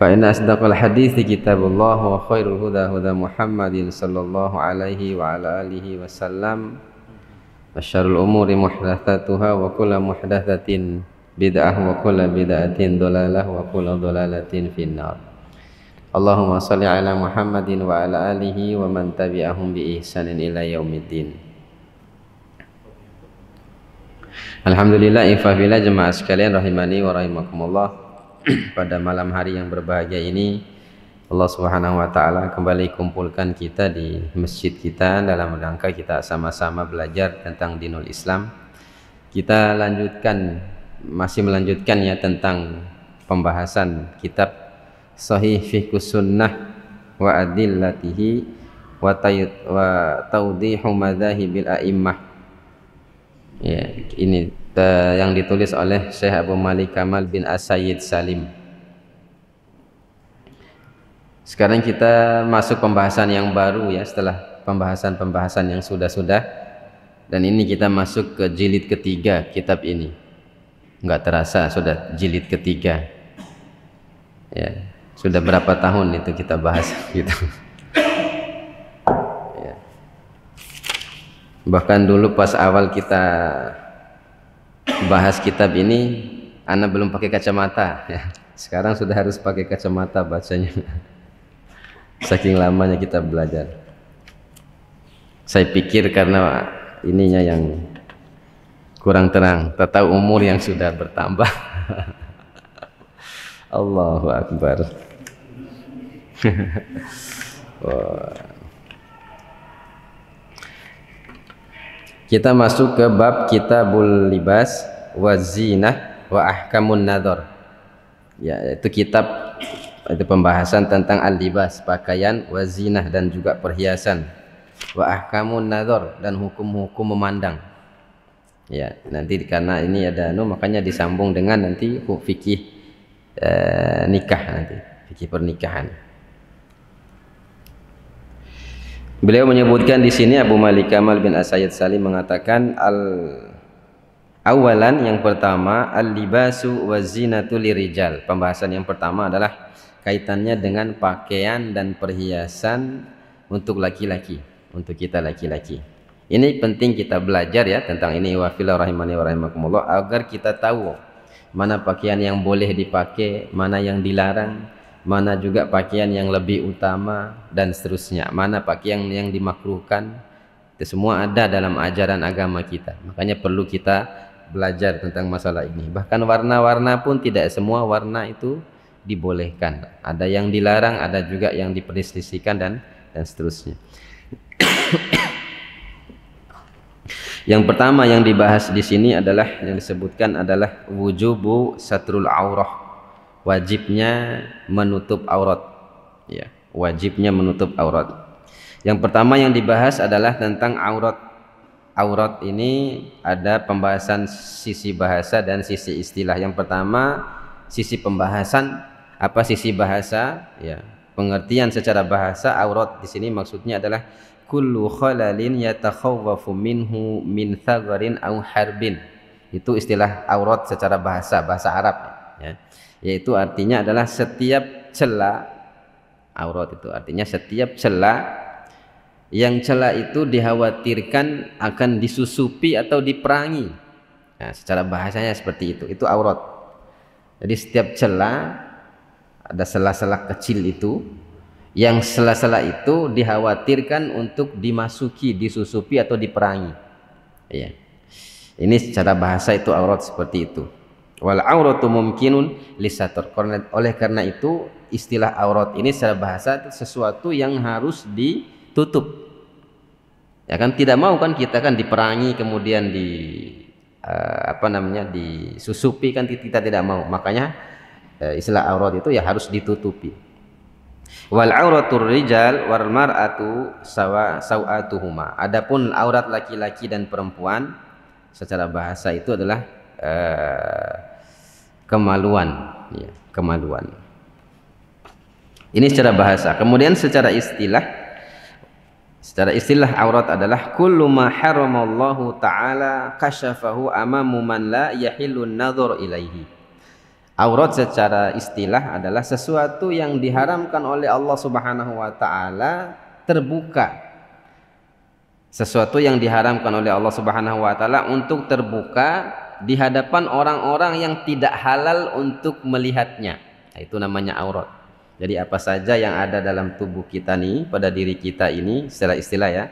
فإن أصدق الحديث كتاب الله وخير الهدى هدى محمد صلى الله عليه وعلى آله وسلم وشر الأمور محدثاتها وكل محدثة بدعة وكل بدعة ضلالة وكل ضلالة في النار. اللهم صل على محمد وعلى آله ومن تبعهم بإحسان إلى يوم الدين. Alhamdulillah, ifafillah jemaah sekalian rahimani wa rahimakumullah. Pada malam hari yang berbahagia ini Allah Subhanahu wa taala kembali kumpulkan kita di masjid kita dalam rangka kita sama-sama belajar tentang dinul Islam. Kita masih melanjutkan ya tentang pembahasan kitab Sahih Fiqhus Sunnah wa Adillatihi wa Tawdihu Madzahibil A'immah. Ya, ini yang ditulis oleh Syekh Abu Malik Kamal bin As-Sayyid Salim. Sekarang kita masuk pembahasan yang baru ya, setelah pembahasan-pembahasan yang sudah-sudah, dan ini kita masuk ke jilid ketiga kitab ini. Enggak terasa sudah jilid ketiga ya, sudah berapa tahun itu kita bahas gitu ya. Bahkan dulu pas awal kita bahas kitab ini ana belum pakai kacamata ya. Sekarang sudah harus pakai kacamata bacanya saking lamanya kita belajar. Saya pikir karena ininya yang kurang terang, tak tahu umur yang sudah bertambah. Allahu Akbar. Kita masuk ke bab Kitabul Libas wa Zinah wa Ahkamun Nadhar. Ya, itu kitab, itu pembahasan tentang al-libas, pakaian, wa zinah dan juga perhiasan, wa ahkamun nadhar dan hukum-hukum memandang. Ya, nanti karena ini ada makanya disambung dengan nanti fikih nikah, nanti fikih pernikahan. Beliau menyebutkan di sini, Abu Malik Kamal bin As-Sayyid Salim mengatakan awalan, yang pertama, al-libasu wa zinatu lirijal. Pembahasan yang pertama adalah kaitannya dengan pakaian dan perhiasan untuk laki-laki, untuk kita laki-laki. Ini penting kita belajar ya tentang ini, wa fillah rahimani wa rahimakumullah, agar kita tahu mana pakaian yang boleh dipakai, mana yang dilarang, mana juga pakaian yang lebih utama dan seterusnya, mana pakaian yang dimakruhkan. Itu semua ada dalam ajaran agama kita. Makanya perlu kita belajar tentang masalah ini. Bahkan warna-warna pun tidak semua warna itu dibolehkan. Ada yang dilarang, ada juga yang diperselisihkan dan seterusnya. Yang pertama yang dibahas di sini adalah yang disebutkan adalah wujubu satrul aurah, wajibnya menutup aurat ya, wajibnya menutup aurat. Yang pertama yang dibahas adalah tentang aurat. Aurat ini ada pembahasan sisi bahasa dan sisi istilah. Yang pertama sisi pembahasan, apa sisi bahasa ya, pengertian secara bahasa aurat di sini maksudnya adalah kullu khalalin yatakhawwafu minhu min thagharin aw harbin. Itu istilah aurat secara bahasa Arab ya. Yaitu artinya adalah setiap celah. Aurat itu artinya setiap celah yang celah itu dikhawatirkan akan disusupi atau diperangi. Nah, secara bahasanya seperti itu aurat. Jadi setiap celah, ada sela-sela kecil itu, yang sela-sela itu dikhawatirkan untuk dimasuki, disusupi atau diperangi ya. Ini secara bahasa itu aurat seperti itu. Wal auratu mumkinun lisatur. Oleh karena itu istilah aurat ini secara bahasa itu sesuatu yang harus ditutup ya kan. Tidak mau kan kita kan diperangi kemudian disusupi kan, kita tidak mau. Makanya istilah aurat itu ya harus ditutupi. Wal auratur rijal wal mar'atu sawatuhuma. Adapun aurat laki-laki dan perempuan secara bahasa itu adalah kemaluan ya, kemaluan. Ini secara bahasa. Kemudian secara istilah aurat adalah kullu ma haramallahu ta'ala kasyafahu amamu man la yahillun nadhar ilaihi. Aurat secara istilah adalah sesuatu yang diharamkan oleh Allah Subhanahu wa taala terbuka. Sesuatu yang diharamkan oleh Allah Subhanahu wa taala untuk terbuka di hadapan orang-orang yang tidak halal untuk melihatnya. Nah, itu namanya aurat. Jadi apa saja yang ada dalam tubuh kita nih, pada diri kita ini, secara istilah ya.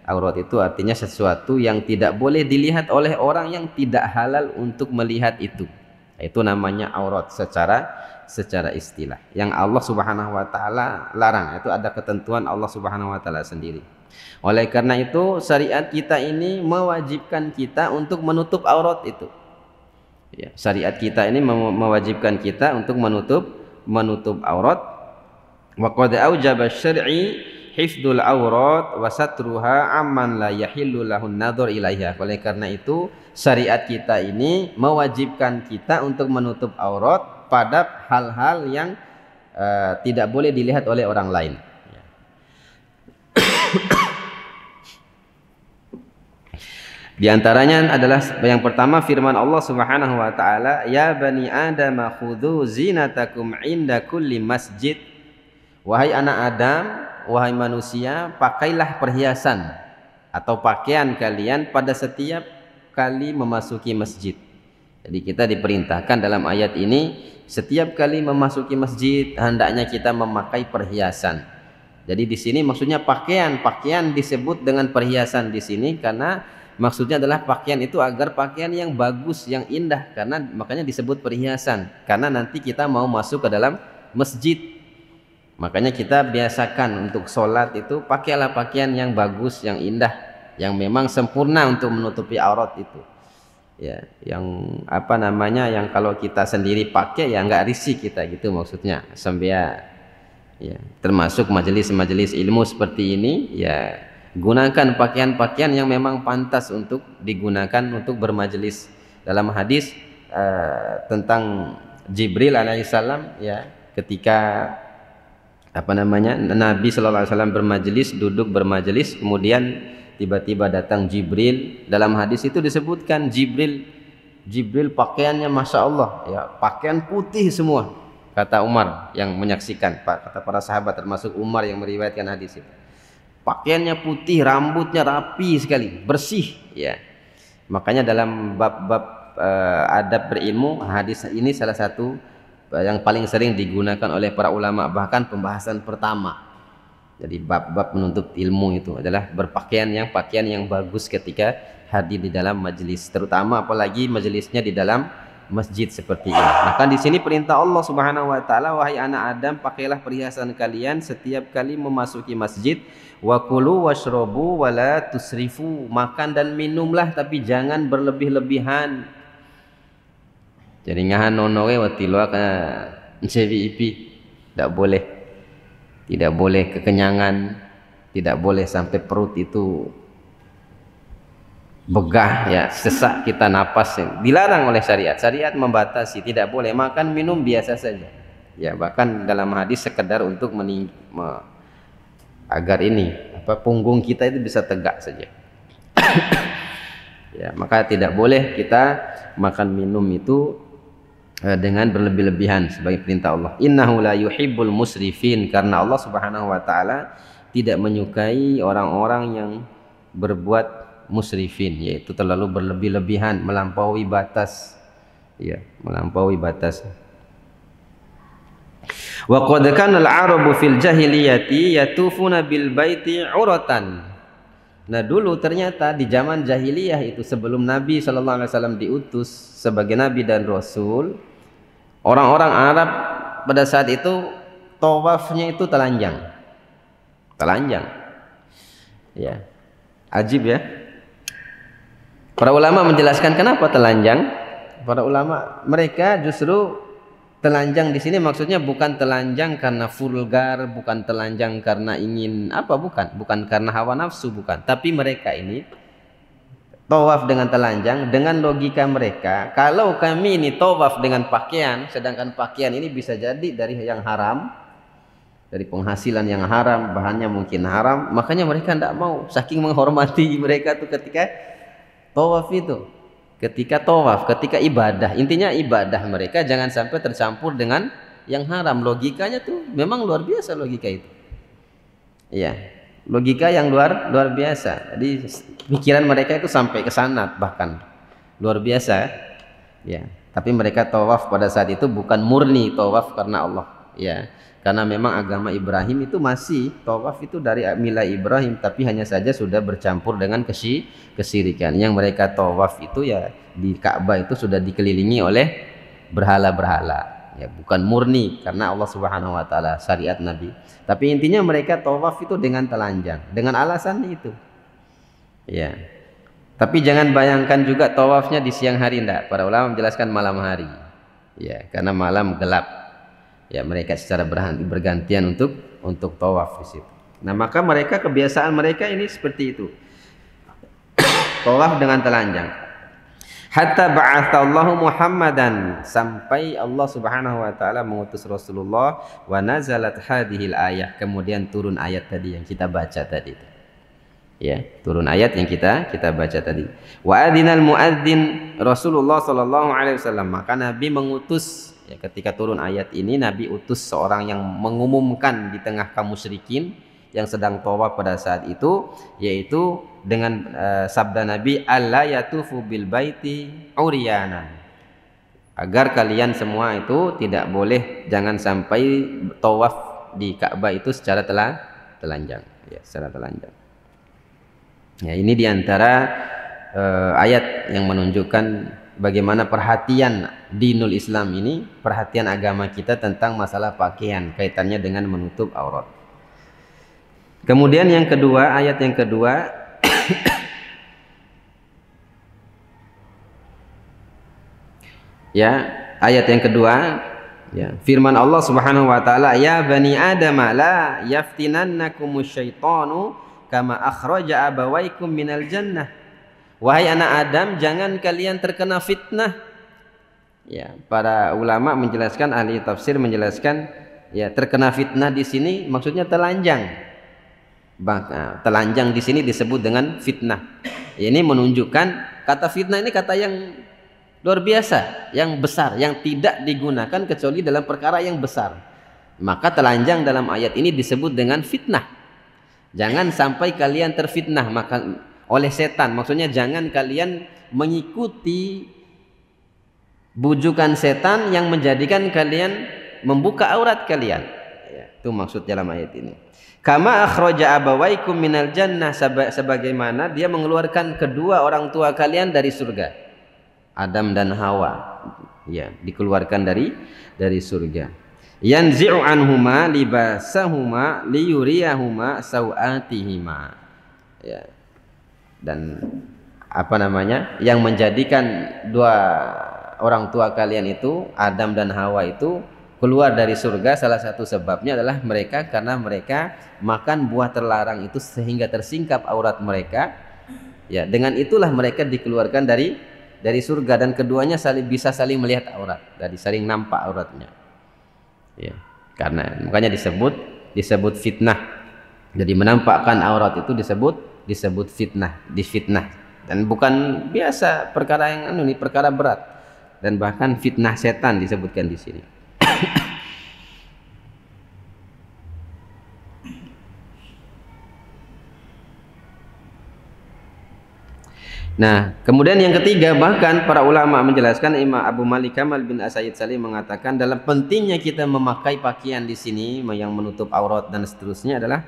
Aurat itu artinya sesuatu yang tidak boleh dilihat oleh orang yang tidak halal untuk melihat itu. Itu namanya aurat secara istilah. Yang Allah Subhanahu wa taala larang, itu ada ketentuan Allah Subhanahu wa taala sendiri. Oleh karena itu syariat kita ini mewajibkan kita untuk menutup aurat itu. Ya, syariat kita ini mewajibkan kita untuk menutup aurat. Wa qad aujaba syar'i hifdzul aurat wa satruha amman la yahillu lahun nadhar ilaiha. Oleh karena itu syariat kita ini mewajibkan kita untuk menutup aurat pada hal-hal yang tidak boleh dilihat oleh orang lain. Di antaranya adalah yang pertama firman Allah Subhanahu wa taala, ya bani adam khudhu zinatakum inda kulli masjid. Wahai anak Adam, wahai manusia, pakailah perhiasan atau pakaian kalian pada setiap kali memasuki masjid. Jadi kita diperintahkan dalam ayat ini setiap kali memasuki masjid hendaknya kita memakai perhiasan. Jadi di sini maksudnya pakaian disebut dengan perhiasan di sini karena maksudnya adalah pakaian itu agar pakaian yang bagus, yang indah, karena makanya disebut perhiasan. Karena nanti kita mau masuk ke dalam masjid. Makanya kita biasakan untuk sholat itu pakailah pakaian yang bagus, yang indah, yang memang sempurna untuk menutupi aurat itu. Ya, yang apa namanya, yang kalau kita sendiri pakai ya nggak risih kita gitu maksudnya. Sampai ya, termasuk majelis-majelis ilmu seperti ini ya, gunakan pakaian-pakaian yang memang pantas untuk digunakan untuk bermajelis. Dalam hadis tentang Jibril alaihissalam ya, ketika Nabi sallallahu alaihi wasallam duduk bermajelis, kemudian tiba-tiba datang Jibril. Dalam hadis itu disebutkan Jibril pakaiannya masya Allah ya, pakaian putih semua, kata Umar yang menyaksikan, kata para sahabat termasuk Umar yang meriwayatkan hadis itu. Pakaiannya putih, rambutnya rapi sekali, bersih ya. Makanya dalam bab-bab adab berilmu, hadis ini salah satu yang paling sering digunakan oleh para ulama, bahkan pembahasan pertama. Jadi bab-bab menuntut ilmu itu adalah pakaian yang bagus ketika hadir di dalam majelis, terutama apalagi majelisnya di dalam masjid seperti ini. Maka di sini perintah Allah Subhanahu wa taala, wahai anak Adam, pakailah perhiasan kalian setiap kali memasuki masjid. Wa kulu washrabu wa la tusrifu, makan dan minumlah tapi jangan berlebih-lebihan. Jadi ngahan nono we watiloa ka CVIP, tidak boleh kekenyangan, tidak boleh sampai perut itu begah ya, sesak kita napas, dilarang oleh syariat. Syariat membatasi, tidak boleh makan minum biasa saja ya, bahkan dalam hadis sekedar untuk agar ini punggung kita itu bisa tegak saja. Ya, maka tidak boleh kita makan minum itu dengan berlebih-lebihan sebagai perintah Allah. Innahu la yuhibbul musrifin, karena Allah Subhanahu wa taala tidak menyukai orang-orang yang berbuat musrifin, yaitu terlalu berlebih-lebihan, melampaui batas. Ya, melampaui batas. Wa qad kana al-arabu fil jahiliyati yatufuna bil baiti uratan. Nah, dulu ternyata di zaman jahiliyah itu, sebelum Nabi sallallahu alaihi wasallam diutus sebagai nabi dan rasul, orang-orang Arab pada saat itu tawafnya itu telanjang. Ya. Ajib ya. Para ulama menjelaskan kenapa telanjang. Para ulama, mereka justru telanjang di sini maksudnya bukan telanjang karena vulgar, bukan telanjang karena ingin apa, bukan karena hawa nafsu, bukan. Tapi mereka ini tawaf dengan telanjang dengan logika mereka, kalau kami ini tawaf dengan pakaian, sedangkan pakaian ini bisa jadi dari yang haram, dari penghasilan yang haram, bahannya mungkin haram, makanya mereka tidak mau, saking menghormati mereka tuh ketika tawaf itu. ketika tawaf, ketika ibadah. Intinya ibadah mereka jangan sampai tercampur dengan yang haram. Logikanya tuh memang luar biasa logika itu. Iya, logika yang luar biasa. Jadi pikiran mereka itu sampai ke sana bahkan luar biasa. Ya, tapi mereka tawaf pada saat itu bukan murni tawaf karena Allah. Ya, karena memang agama Ibrahim itu masih tawaf itu dari milah Ibrahim, tapi hanya saja sudah bercampur dengan kesyirikan. Yang mereka tawaf itu ya di Ka'bah itu sudah dikelilingi oleh berhala-berhala. Ya, bukan murni karena Allah Subhanahu wa taala syariat Nabi. Tapi intinya mereka tawaf itu dengan telanjang, dengan alasan itu. Ya. Tapi jangan bayangkan juga tawafnya di siang hari, enggak. Para ulama menjelaskan malam hari. Ya, karena malam gelap. Ya, mereka secara bergantian untuk tawaf di situ. Nah, maka mereka kebiasaan mereka ini seperti itu. Tawaf dengan telanjang. Hatta ba'athallahu Muhammadan, sampai Allah Subhanahu wa taala mengutus Rasulullah, wa nazalat hadhil ayah, kemudian turun ayat tadi yang kita baca tadi. Ya, turun ayat yang kita baca tadi. Wa adzinal muadzin Rasulullah sallallahu alaihi wasallam, maka Nabi mengutus, ya, ketika turun ayat ini Nabi utus seorang yang mengumumkan di tengah kaum musyrikin yang sedang tawaf pada saat itu, yaitu dengan sabda Nabi, alla yatufu bil baiti uryanan, agar kalian semua itu tidak boleh, jangan sampai tawaf di Ka'bah itu secara telanjang, ya, secara telanjang. Ya, ini diantara ayat yang menunjukkan bagaimana perhatian dinul Islam ini, perhatian agama kita tentang masalah pakaian, kaitannya dengan menutup aurat. Kemudian yang kedua, ayat yang kedua, ya, ayat yang kedua, ya, firman Allah Subhanahu wa taala, ya bani Adam la yaftinannakumus syaitanu kama akhraja abawaikum minal jannah. Wahai anak Adam, jangan kalian terkena fitnah. Ya, para ulama menjelaskan, ahli tafsir menjelaskan, ya, terkena fitnah di sini maksudnya telanjang. Telanjang di sini disebut dengan fitnah. Ini menunjukkan kata fitnah ini kata yang luar biasa, yang besar, yang tidak digunakan kecuali dalam perkara yang besar. Maka telanjang dalam ayat ini disebut dengan fitnah. Jangan sampai kalian terfitnah maka oleh setan. Maksudnya jangan kalian mengikuti bujukan setan yang menjadikan kalian membuka aurat kalian. Ya, itu maksud dalam ayat ini. Kama akhraja abawaikum minal jannah, sebagaimana dia mengeluarkan kedua orang tua kalian dari surga. Adam dan Hawa, ya, dikeluarkan dari surga. Yanzi'u anhuma libasahuma liyuriyahuma sawatihima. Ya. Dan apa namanya? Yang menjadikan dua orang tua kalian itu, Adam dan Hawa itu keluar dari surga, salah satu sebabnya adalah mereka karena mereka makan buah terlarang itu sehingga tersingkap aurat mereka. Ya, dengan itulah mereka dikeluarkan dari surga, dan keduanya bisa saling melihat aurat, dari saling nampak auratnya. Ya, karena makanya disebut fitnah. Jadi menampakkan aurat itu disebut fitnah, dan bukan biasa perkara yang ini perkara berat, dan bahkan fitnah setan disebutkan di sini. Nah, kemudian yang ketiga, bahkan para ulama menjelaskan, Imam Abu Malik Kamal bin As-Sayyid Salim mengatakan dalam pentingnya kita memakai pakaian di sini yang menutup aurat dan seterusnya adalah,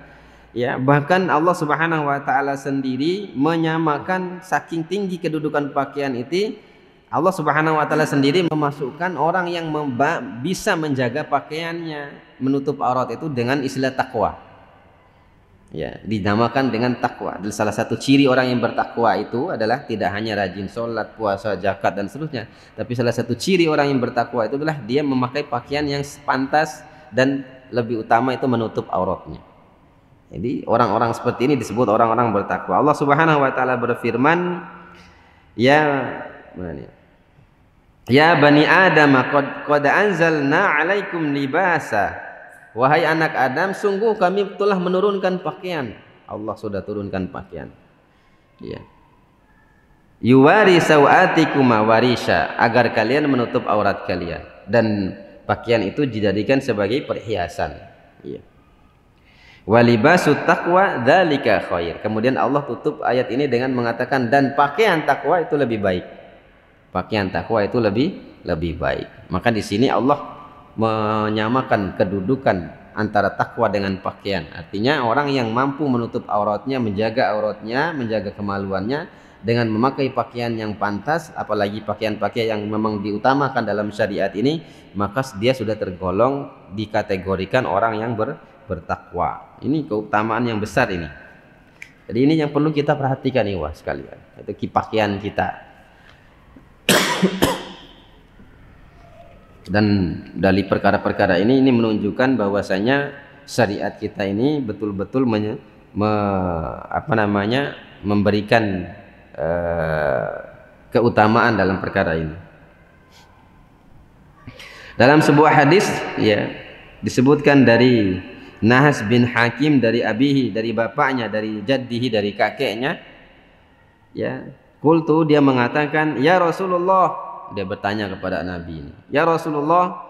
ya, bahkan Allah Subhanahu wa taala sendiri menyamakan, saking tinggi kedudukan pakaian itu, Allah Subhanahu wa taala sendiri memasukkan orang yang bisa menjaga pakaiannya menutup aurat itu dengan istilah takwa. Ya, dinamakan dengan takwa. Dan salah satu ciri orang yang bertakwa itu adalah tidak hanya rajin sholat, puasa, zakat dan seterusnya, tapi salah satu ciri orang yang bertakwa itu adalah dia memakai pakaian yang pantas dan lebih utama itu menutup auratnya. Jadi orang-orang seperti ini disebut orang-orang bertakwa. Allah Subhanahu wa taala berfirman, ya bani Adam qad anzalna 'alaikum libasa. Wahai anak Adam, sungguh kami telah menurunkan pakaian. Allah sudah turunkan pakaian. Ya. yuwari sawatikum warisha, agar kalian menutup aurat kalian, dan pakaian itu dijadikan sebagai perhiasan. Iya. Walibasut taqwa dzalika khair. Kemudian Allah tutup ayat ini dengan mengatakan dan pakaian takwa itu lebih baik. Pakaian takwa itu lebih baik. Maka di sini Allah menyamakan kedudukan antara takwa dengan pakaian. Artinya orang yang mampu menutup auratnya, menjaga auratnya, menjaga kemaluannya dengan memakai pakaian yang pantas, apalagi pakaian-pakaian yang memang diutamakan dalam syariat ini, maka dia sudah tergolong dikategorikan orang yang bertakwa. Ini keutamaan yang besar ini. Jadi ini yang perlu kita perhatikan nih, wah sekalian. Itu pakaian kita. Dan dari perkara-perkara ini menunjukkan bahwasanya syariat kita ini betul-betul memberikan keutamaan dalam perkara ini. Dalam sebuah hadis ya disebutkan dari Nahas bin Hakim dari abihi, dari bapaknya, dari jaddihi, dari kakeknya, ya, qultu, dia mengatakan, ya Rasulullah, dia bertanya kepada Nabi ini, ya Rasulullah,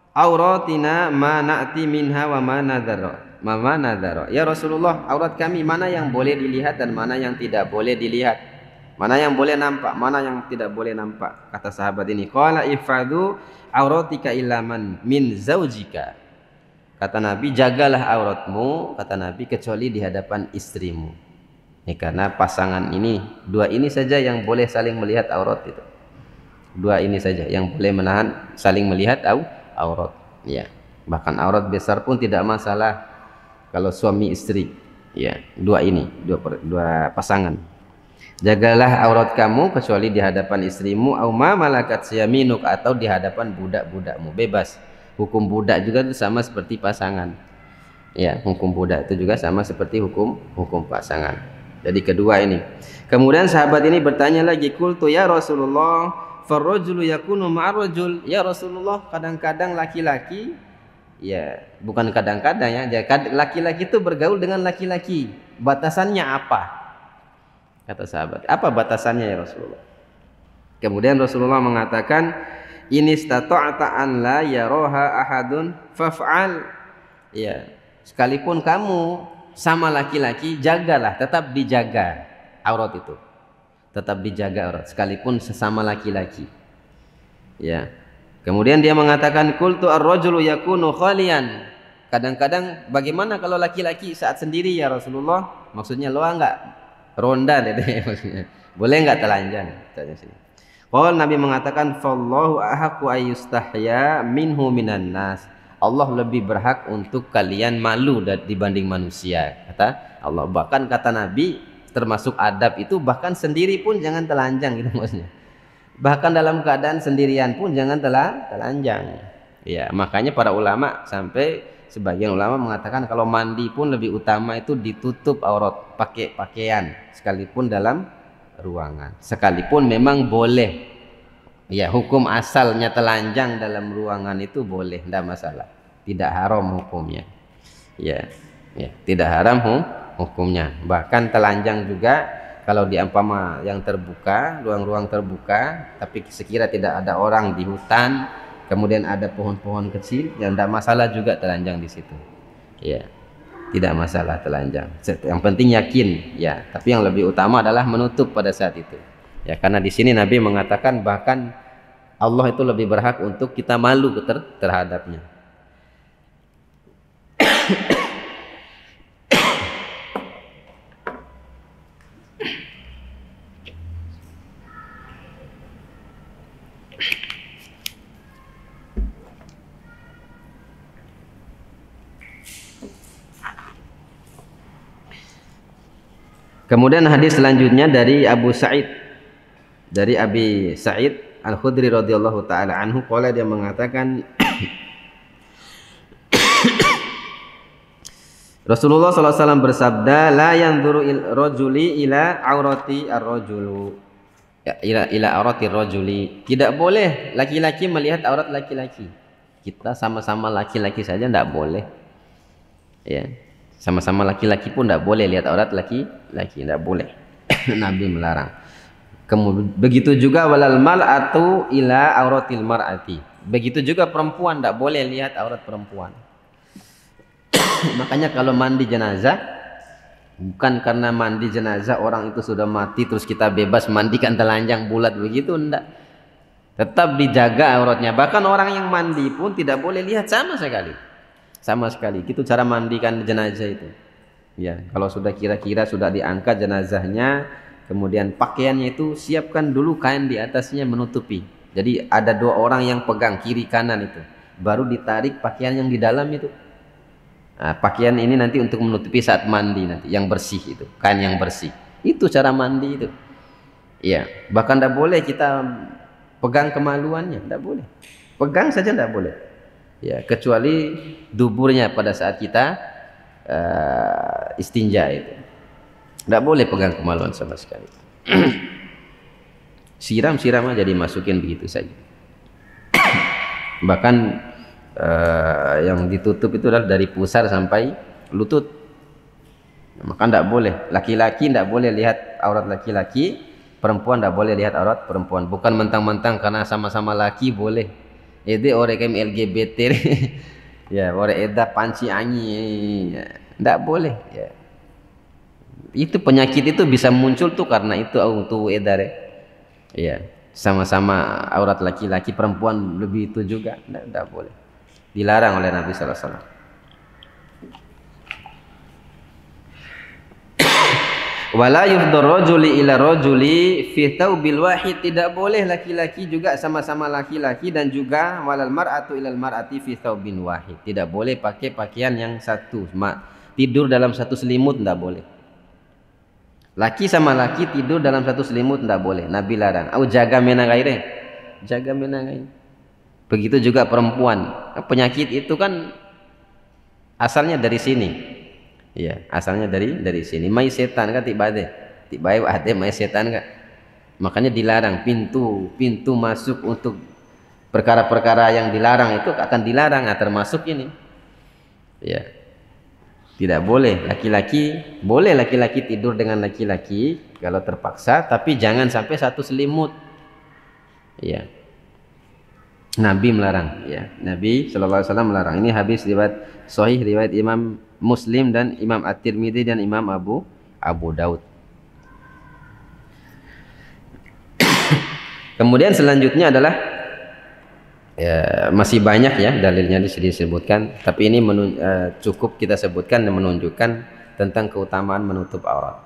auratina ma na'ti minha wa ma nadhara. Ya Rasulullah, aurat kami mana yang boleh dilihat dan mana yang tidak boleh dilihat, mana yang boleh nampak, mana yang tidak boleh nampak. Kata sahabat ini, qala ifadu auratika illa man min zaujika. Kata Nabi, jagalah auratmu, kata Nabi, kecuali di hadapan istrimu. Ini karena pasangan ini, dua ini saja yang boleh saling melihat aurat itu. Dua ini saja yang boleh menahan saling melihat aurat. Ya, bahkan aurat besar pun tidak masalah kalau suami istri. Ya, dua ini, dua pasangan. Jagalah aurat kamu kecuali di hadapan istrimu, au ma malakat yaminuk, atau di hadapan budak-budakmu. Bebas. Hukum budak juga itu sama seperti pasangan. Ya, hukum budak itu juga sama seperti hukum pasangan. Jadi kedua ini. Kemudian sahabat ini bertanya lagi, qultu ya Rasulullah, farrajulu yakunu ma'arrajul. Ya Rasulullah, kadang-kadang laki-laki, ya bukan kadang-kadang ya, laki-laki itu bergaul dengan laki-laki. Batasannya apa? Kata sahabat, apa batasannya ya Rasulullah? Kemudian Rasulullah mengatakan, ini istata'ta an la yaraha ahadun faf'al. Ya, sekalipun kamu sama laki-laki, jagalah, tetap dijaga aurat itu. Tetap dijaga aurat sekalipun sesama laki-laki. Ya. Kemudian dia mengatakan, qultu ar-rajulu yakunu khalian. Kadang-kadang bagaimana kalau laki-laki saat sendiri ya Rasulullah? Maksudnya loa enggak? Ronda deh maksudnya. Boleh enggak telanjang? Tanya sini. Kalau Nabi mengatakan, fallahu ahaqqu ayyustahya minhu minan nas. Allah lebih berhak untuk kalian malu dibanding manusia, kata Allah. Bahkan kata Nabi, termasuk adab itu bahkan sendiri pun jangan telanjang gitu maksudnya. Bahkan dalam keadaan sendirian pun jangan telanjang. Ya, makanya para ulama, sampai sebagian ulama mengatakan kalau mandi pun lebih utama itu ditutup aurat, pakai pakaian sekalipun dalam ruangan, sekalipun memang boleh. Ya, hukum asalnya telanjang dalam ruangan itu boleh, tidak masalah, tidak haram hukumnya. Ya, tidak haram hukumnya. Bahkan telanjang juga kalau di umpama yang terbuka, ruang-ruang terbuka, tapi sekira tidak ada orang di hutan, kemudian ada pohon-pohon kecil, yang tidak masalah juga telanjang di situ. Ya, tidak masalah telanjang. Yang penting yakin, ya. Tapi yang lebih utama adalah menutup pada saat itu. Ya, karena di sini Nabi mengatakan bahkan Allah itu lebih berhak untuk kita malu terhadapnya. Kemudian hadis selanjutnya dari Abu Sa'id, dari Abi Sa'id Al-Khudri radhiyallahu taala anhu, qala, dia mengatakan Rasulullah SAW bersabda, la yanzuru rajuli ila aurati ar-rajulu, ya, ila aurati rajuli. Tidak boleh laki-laki melihat aurat laki-laki. Kita sama-sama laki-laki saja tidak boleh. Ya, sama-sama laki-laki pun tidak boleh lihat aurat laki-laki, tidak boleh. Nabi melarang. Begitu juga walal mar'atu ila auratil mar'ati. Begitu juga perempuan tidak boleh lihat aurat perempuan. Makanya kalau mandi jenazah, bukan karena mandi jenazah orang itu sudah mati terus kita bebas mandikan telanjang bulat begitu, enggak. Tetap dijaga auratnya. Bahkan orang yang mandi pun tidak boleh lihat sama sekali. Sama sekali. Itu cara mandikan jenazah itu. Ya, kalau sudah kira-kira sudah diangkat jenazahnya, kemudian pakaiannya itu siapkan dulu kain di atasnya menutupi. Jadi ada dua orang yang pegang kiri kanan itu. Baru ditarik pakaian yang di dalam itu. Nah, pakaian ini nanti untuk menutupi saat mandi nanti, yang bersih itu, kain yang bersih. Itu cara mandi itu. Iya, bahkan tidak boleh kita pegang kemaluannya, tidak boleh. Pegang saja tidak boleh. Ya, kecuali duburnya pada saat kita istinja itu. Tidak boleh pegang kemaluan sama sekali. Siram-siram aja dimasukin begitu saja. Bahkan yang ditutup itu adalah dari pusar sampai lutut. Maka tidak boleh. Laki-laki tidak boleh lihat aurat laki-laki, perempuan tidak boleh lihat aurat perempuan. Bukan mentang-mentang karena sama-sama laki boleh. Jadi orang kayak LGBT ya, orang eda panci anyi, tidak boleh. Ya. Itu penyakit itu bisa muncul tuh karena itu auto edar. Ya, sama-sama aurat laki-laki, perempuan lebih itu juga, tidak boleh. Dilarang oleh Nabi Sallallahu Alaihi Wasallam. Wala yufdur rajuli ila rajuli fi thawbil wahid, tidak boleh laki-laki juga sama-sama laki-laki dan juga walal mar'atu ilal mar'ati fi thawbin wahid, tidak boleh pakai pakaian yang satu, tidur dalam satu selimut tidak boleh. Laki sama laki tidur dalam satu selimut tidak boleh, Nabi larang. Au jaga mena ghairi, jaga mena ghairi. Begitu juga perempuan, penyakit itu kan asalnya dari sini. Ya, asalnya dari sini. Mai setan kan tiba ada mai setan kan. Makanya dilarang pintu masuk untuk perkara-perkara yang dilarang itu akan dilarang, termasuk ini. Ya. Tidak boleh laki-laki tidur dengan laki-laki kalau terpaksa, tapi jangan sampai satu selimut. Ya. Nabi melarang, ya. Nabi sallallahu alaihi wasallam melarang. Ini hadis riwayat sahih riwayat Imam Muslim dan Imam At-Tirmidzi dan Imam Abu Daud. Kemudian selanjutnya adalah ya, masih banyak ya dalilnya disebutkan, tapi ini cukup kita sebutkan dan menunjukkan tentang keutamaan menutup aurat.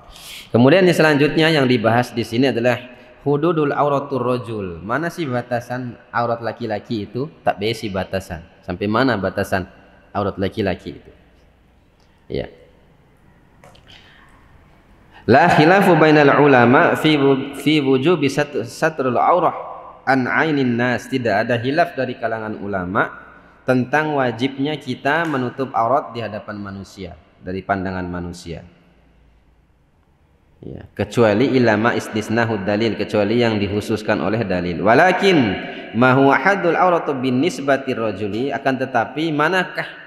Kemudian yang selanjutnya yang dibahas di sini adalah hududul auratur rajul. Mana sih batasan aurat laki-laki itu? Tak besi batasan. Sampai mana batasan aurat laki-laki itu? Ya. La khilafu bainal ulama fi wujubi satrul aurah an ainin nas. Tidak ada khilaf dari kalangan ulama tentang wajibnya kita menutup aurat di hadapan manusia, dari pandangan manusia. Ya, kecuali ilama istisnahu dalil, kecuali yang dikhususkan oleh dalil. Walakin ma huwa haddul auratu bin nisbati rajuli, akan tetapi manakah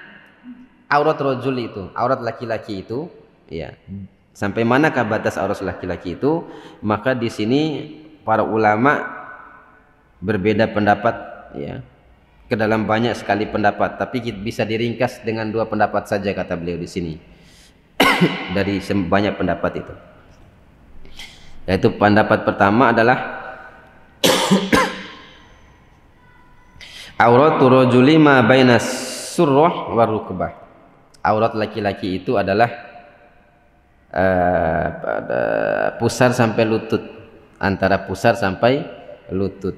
aurat rajul itu, aurat laki-laki itu, ya. Sampai manakah batas aurat laki-laki itu? Maka di sini para ulama berbeda pendapat, ya. Ke dalam banyak sekali pendapat, tapi bisa diringkas dengan dua pendapat saja kata beliau di sini. Dari banyak pendapat itu. Yaitu pendapat pertama adalah auratul rajuli ma bainas surrah wa rukbah. Aurat laki-laki itu adalah pusar sampai lutut, antara pusar sampai lutut.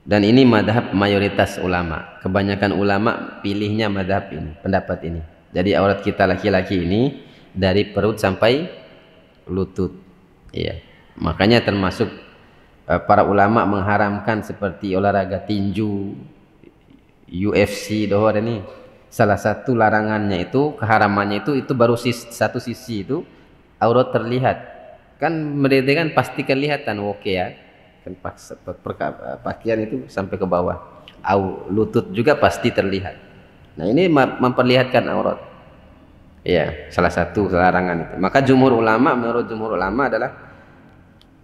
Dan ini madhab mayoritas ulama. Kebanyakan ulama pilihnya madhab ini, pendapat ini. Jadi aurat kita laki-laki ini dari perut sampai lutut. Iya. Makanya termasuk para ulama mengharamkan seperti olahraga tinju, UFC, dohor ini. Salah satu larangannya itu, keharamannya itu baru satu sisi itu aurat terlihat. Kan mereka kan pasti kelihatan, oke ya. Kan pakaian itu sampai ke bawah. Lutut juga pasti terlihat. Nah, ini memperlihatkan aurat. Ya, salah satu larangan itu. Maka menurut jumhur ulama adalah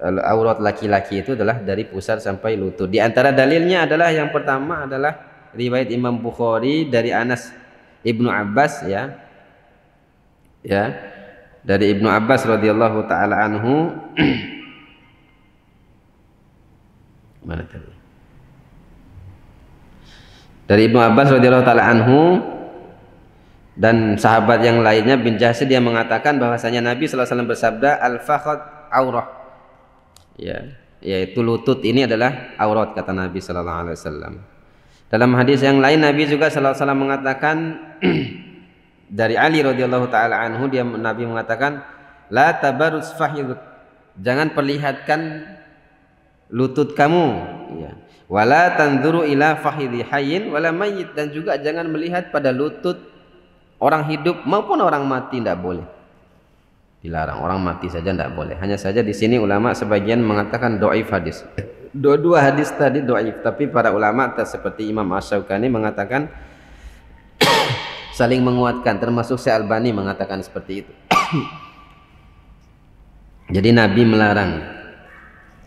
aurat laki-laki itu adalah dari pusar sampai lutut. Di antara dalilnya adalah yang pertama adalah riwayat Imam Bukhari dari Anas Ibnu Abbas ya. Ya. Dari Ibnu Abbas radhiyallahu taala anhu mana tadi? Dari Ibnu Abbas radhiyallahu taala anhu dan sahabat yang lainnya bin Jahsy dia mengatakan bahwasanya Nabi sallallahu alaihi wasallam bersabda al-fakhad aurah. Ya, yaitu lutut ini adalah aurat kata Nabi sallallahu alaihi wasallam. Dalam hadis yang lain Nabi juga sallallahu alaihi wasallam mengatakan dari Ali radhiyallahu taala anhu Nabi mengatakan la tabarus fahiduk, jangan perlihatkan lutut kamu ya. Wala tanzuru ila fahidhi hayyin wala mayyit, dan juga jangan melihat pada lutut orang hidup maupun orang mati, tidak boleh. Dilarang, orang mati saja tidak boleh. Hanya saja di sini ulama sebagian mengatakan dhaif hadis. Dua hadis tadi dhaif, tapi para ulama seperti Imam Asy-Syaukani mengatakan saling menguatkan, termasuk Syekh Albani mengatakan seperti itu. Jadi Nabi melarang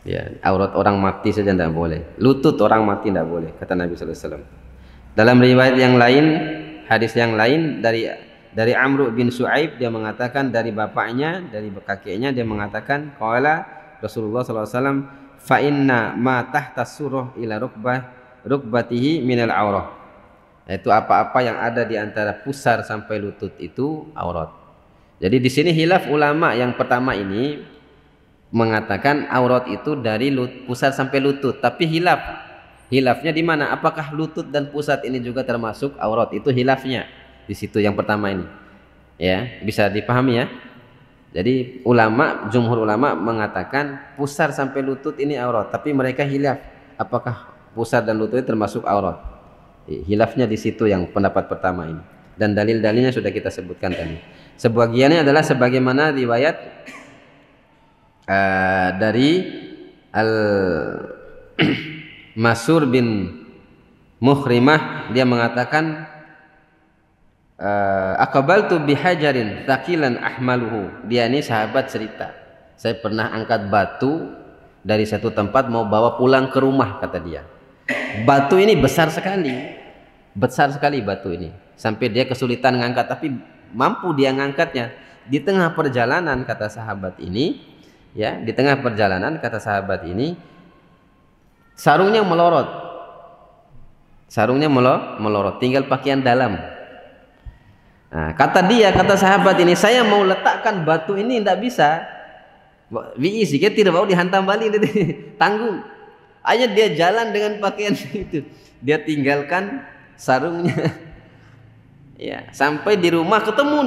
ya, aurat orang mati saja tidak boleh, lutut orang mati tidak boleh kata Nabi sallallahu alaihi wasallam. Dalam riwayat yang lain, hadis yang lain dari Amr bin Shu'aib dia mengatakan dari bapaknya, dari kakeknya dia mengatakan qala Rasulullah sallallahu alaihi wasallam fa inna ma tahta surah ila rukbatihi minal aurah, yaitu apa-apa yang ada di antara pusar sampai lutut itu aurat. Jadi di sini hilaf ulama yang pertama ini mengatakan aurat itu dari pusar sampai lutut, tapi hilafnya di mana? Apakah lutut dan pusat ini juga termasuk aurat? Itu hilafnya di situ yang pertama ini. Ya, bisa dipahami ya. Jadi jumhur ulama mengatakan pusar sampai lutut ini aurat, tapi mereka hilaf apakah pusar dan lutut itu termasuk aurat. Hilafnya di situ yang pendapat pertama ini. Dan dalil-dalilnya sudah kita sebutkan tadi. Sebagiannya adalah sebagaimana riwayat dari Mas'ur bin Mukhrimah, dia mengatakan aqbaltu bihajarin thaqilan ahmaluhu. Dia ini sahabat cerita, saya pernah angkat batu dari satu tempat mau bawa pulang ke rumah kata dia. Batu ini besar sekali batu ini, sampai dia kesulitan ngangkat, tapi mampu dia ngangkatnya. Di tengah perjalanan kata sahabat ini ya, di tengah perjalanan kata sahabat ini sarungnya melorot, tinggal pakaian dalam. Nah, kata sahabat ini, saya mau letakkan batu ini tidak bisa, sikit tidak mau dihantam balik, tanggung. Hanya dia jalan dengan pakaian itu, dia tinggalkan sarungnya. Ya, sampai di rumah ketemu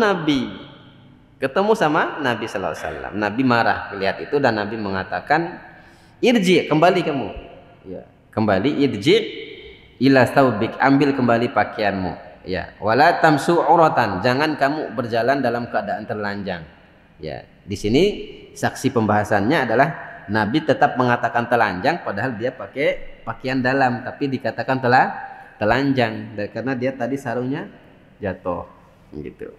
sama Nabi sallallahu alaihi wasallam. Nabi marah melihat itu dan Nabi mengatakan, irji, kembali kamu. Ya, kembali, irji ila taubik, ambil kembali pakaianmu. Ya, wala tamsu uratan, jangan kamu berjalan dalam keadaan telanjang. Ya, di sini saksi pembahasannya adalah Nabi tetap mengatakan telanjang padahal dia pakai pakaian dalam, tapi dikatakan telanjang karena dia tadi sarungnya jatuh gitu.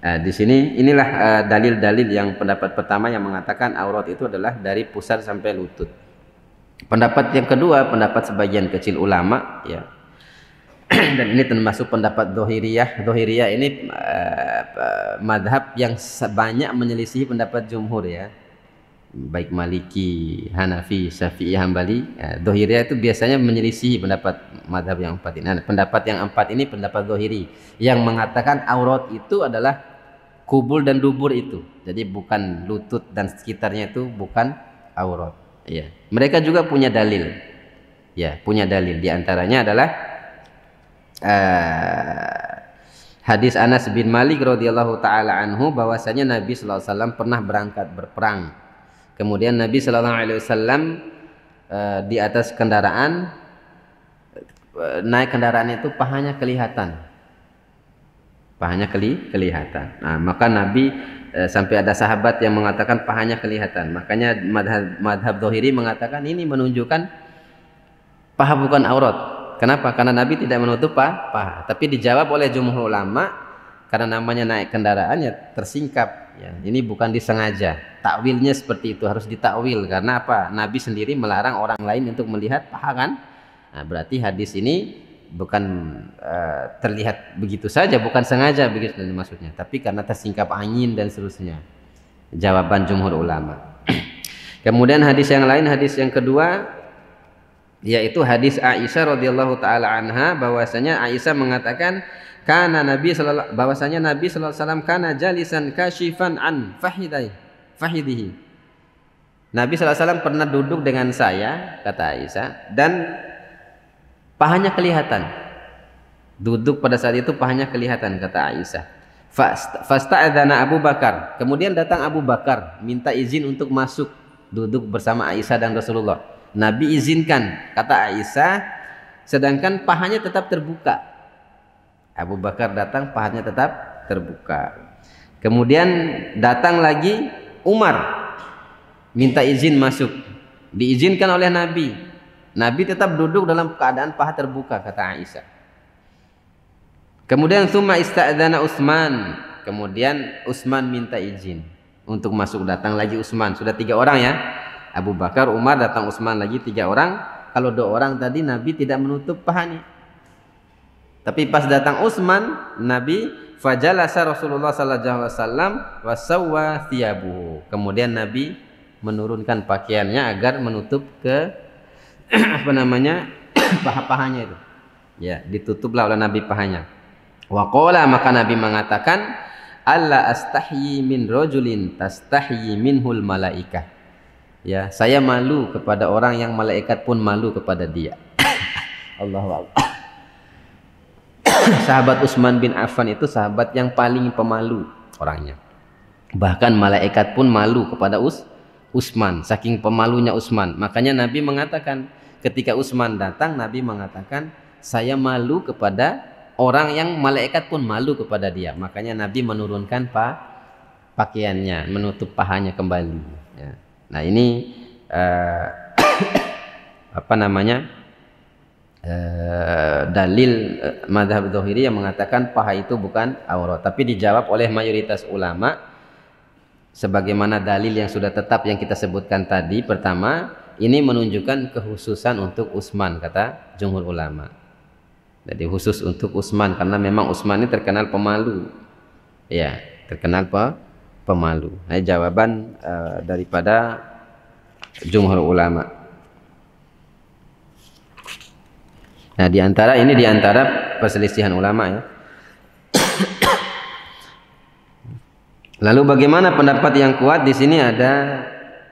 Nah, di sini inilah dalil-dalil yang pendapat pertama yang mengatakan aurat itu adalah dari pusar sampai lutut. Pendapat yang kedua, pendapat sebagian kecil ulama ya. Dan ini termasuk pendapat Dhohiriyah. Dhohiriyah ini madhab yang banyak menyelisih pendapat jumhur ya, baik Maliki, Hanafi, Syafi'i, Hambali. Dhohiriyah itu biasanya menyelisih pendapat madhab yang empat ini. Nah, pendapat yang empat ini pendapat Dhohiri yang mengatakan aurat itu adalah kubul dan dubur itu, jadi bukan lutut dan sekitarnya itu bukan aurat ya. Mereka juga punya dalil ya, di antaranya adalah hadis Anas bin Malik radhiyallahu taala anhu bahwasanya Nabi sallallahu alaihi wasallam pernah berangkat berperang. Kemudian Nabi sallallahu alaihi wasallam di atas kendaraan, naik kendaraan itu pahanya kelihatan. Nah, maka Nabi sampai ada sahabat yang mengatakan pahanya kelihatan. Makanya madhab Dhohiri mengatakan ini menunjukkan paha bukan aurat. Kenapa? Karena Nabi tidak menutup paha. Tapi dijawab oleh jumhur ulama, karena namanya naik kendaraan ya tersingkap Ya, ini bukan disengaja. Takwilnya seperti itu, harus ditakwil karena apa? Nabi sendiri melarang orang lain untuk melihat paha kan? Nah, berarti hadis ini bukan terlihat begitu saja, bukan sengaja begitu maksudnya, tapi karena tersingkap angin dan seterusnya. Jawaban jumhur ulama. Kemudian hadis yang lain, hadis yang kedua yaitu hadis Aisyah radhiyallahu taala anha, bahwasanya Aisyah mengatakan bahwasanya Nabi sallallahu alaihi wasallam kana jalisan kashifan an fahidihi. Nabi sallallahu alaihi wasallam pernah duduk dengan saya, kata Aisyah, dan pahanya kelihatan. Duduk pada saat itu pahanya kelihatan, kata Aisyah. Fasta'adzana Abu Bakar. Kemudian datang Abu Bakar minta izin untuk masuk duduk bersama Aisyah dan Rasulullah. Nabi izinkan, kata Aisyah, sedangkan pahanya tetap terbuka. Abu Bakar datang, pahanya tetap terbuka. Kemudian datang lagi Umar, minta izin masuk. Diizinkan oleh Nabi. Nabi tetap duduk dalam keadaan paha terbuka, kata Aisyah. Kemudian tsumma ista'dzana Utsman. Kemudian Utsman minta izin untuk masuk. Datang lagi Utsman. Sudah 3 orang ya. Abu Bakar, Umar, datang Utsman lagi 3 orang. Kalau 2 orang tadi Nabi tidak menutup pahanya. Tapi pas datang Utsman, Nabi fajalasa Rasulullah sallallahu alaihi wasallam wa sawwa thiyabuhu. Kemudian Nabi menurunkan pakaiannya agar menutup ke paha-pahanya itu. Ya, ditutuplah oleh Nabi pahanya. Wa qala, maka Nabi mengatakan, alla astahyi min rajulin tastahyi minhul malaikah. Ya, saya malu kepada orang yang malaikat pun malu kepada dia. Allahu akbar. Sahabat Utsman bin Affan itu sahabat yang paling pemalu orangnya. Bahkan malaikat pun malu kepada Utsman, saking pemalunya Utsman. Makanya Nabi mengatakan, ketika Utsman datang, Nabi mengatakan, saya malu kepada orang yang malaikat pun malu kepada dia. Makanya Nabi menurunkan pakaiannya, menutup pahanya kembali. Ya. Nah ini dalil mazhab Dzahiri yang mengatakan paha itu bukan aurat, tapi dijawab oleh mayoritas ulama sebagaimana dalil yang sudah tetap yang kita sebutkan tadi. Pertama, ini menunjukkan kekhususan untuk Utsman, kata jumhur ulama. Jadi khusus untuk Utsman karena memang Utsman ini terkenal pemalu. Ya, terkenal pemalu. Nah, jawaban daripada jumhur ulama. Nah, di antara perselisihan ulama ya. Lalu bagaimana pendapat yang kuat? Di sini ada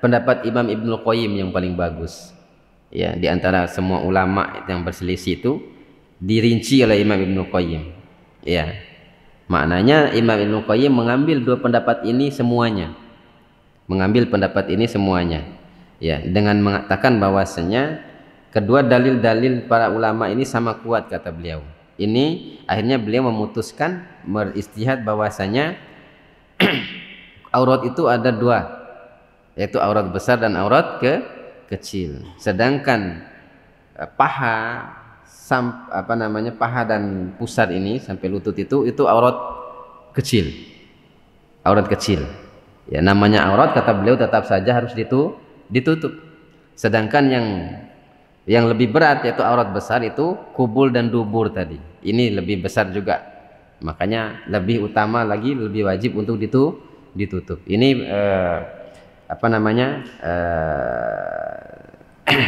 pendapat Imam Ibnul Qayyim yang paling bagus. Ya, di antara semua ulama yang berselisih itu dirinci oleh Imam Ibnul Qayyim. Ya. Maknanya Imam Ibnul Qayyim mengambil 2 pendapat ini semuanya. Ya, dengan mengatakan bahwasanya kedua dalil-dalil para ulama ini sama kuat, kata beliau. Ini akhirnya beliau memutuskan beristihad bahwasanya aurat itu ada 2, yaitu aurat besar dan aurat kecil. Sedangkan paha dan pusar ini sampai lutut itu aurat kecil. Aurat kecil. Ya, namanya aurat, kata beliau, tetap saja harus ditutup. Sedangkan yang lebih berat yaitu aurat besar itu kubul dan dubur tadi. Ini lebih besar juga. Makanya lebih utama lagi, lebih wajib untuk ditutup. Ini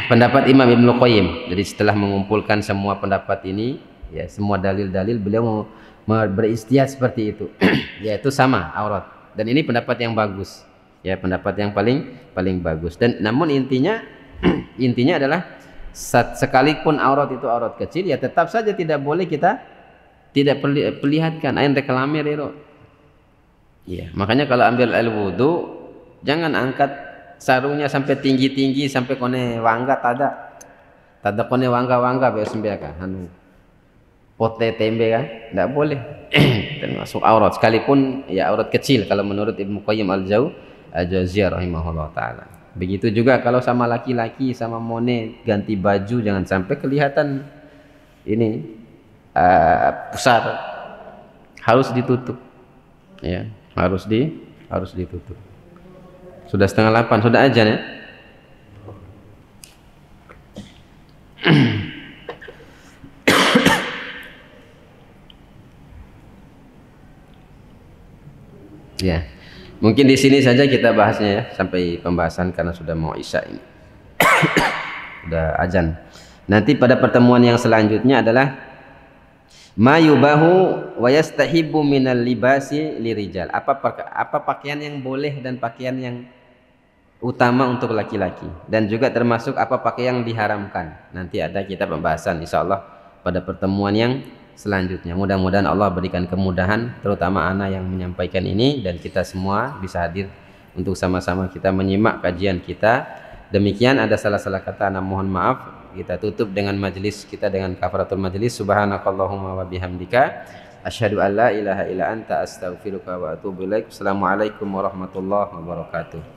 pendapat Imam Ibnul Qayyim. Jadi setelah mengumpulkan semua pendapat ini, ya semua dalil-dalil, beliau beristihad seperti itu. Yaitu sama aurat. Dan ini pendapat yang bagus. Ya, pendapat yang paling bagus. Dan namun intinya adalah sekalipun aurat itu aurat kecil, ya tetap saja tidak boleh kita tidak perlihatkan ain reklamer itu. Ya, makanya kalau ambil air wudu jangan angkat sarungnya sampai tinggi-tinggi sampai kone wangga tada kone wangga beosmbeka anu pote tembe kan, tidak boleh. Termasuk aurat sekalipun ya aurat kecil kalau menurut Ibnu Qayyim al-Jauziyah rahimahullah taala. Begitu juga kalau sama laki-laki, sama mone ganti baju, jangan sampai kelihatan ini pusar, harus ditutup. Ya, harus harus ditutup. Sudah 7:30, sudah azan ya. Ya, mungkin di sini saja kita bahasnya ya, sampai pembahasan karena sudah mau isya ini. Sudah azan. Nanti pada pertemuan yang selanjutnya adalah ma yubahu wa yastahibu minal libasi lirijal. Apa pakaian yang boleh dan pakaian yang utama untuk laki-laki, dan juga termasuk apa pakaian yang diharamkan. Nanti ada kita pembahasan insyaallah pada pertemuan yang selanjutnya. Mudah-mudahan Allah berikan kemudahan, terutama ana yang menyampaikan ini, dan kita semua bisa hadir untuk sama-sama kita menyimak kajian kita. Demikian, ada salah-salah kata ana mohon maaf. Kita tutup dengan majelis kita dengan kafaratul majelis. Subhanakallahumma wa bihamdika asyhadu an la ilaha illa anta astaghfiruka wa atubu ilaik. Assalamualaikum warahmatullahi wabarakatuh.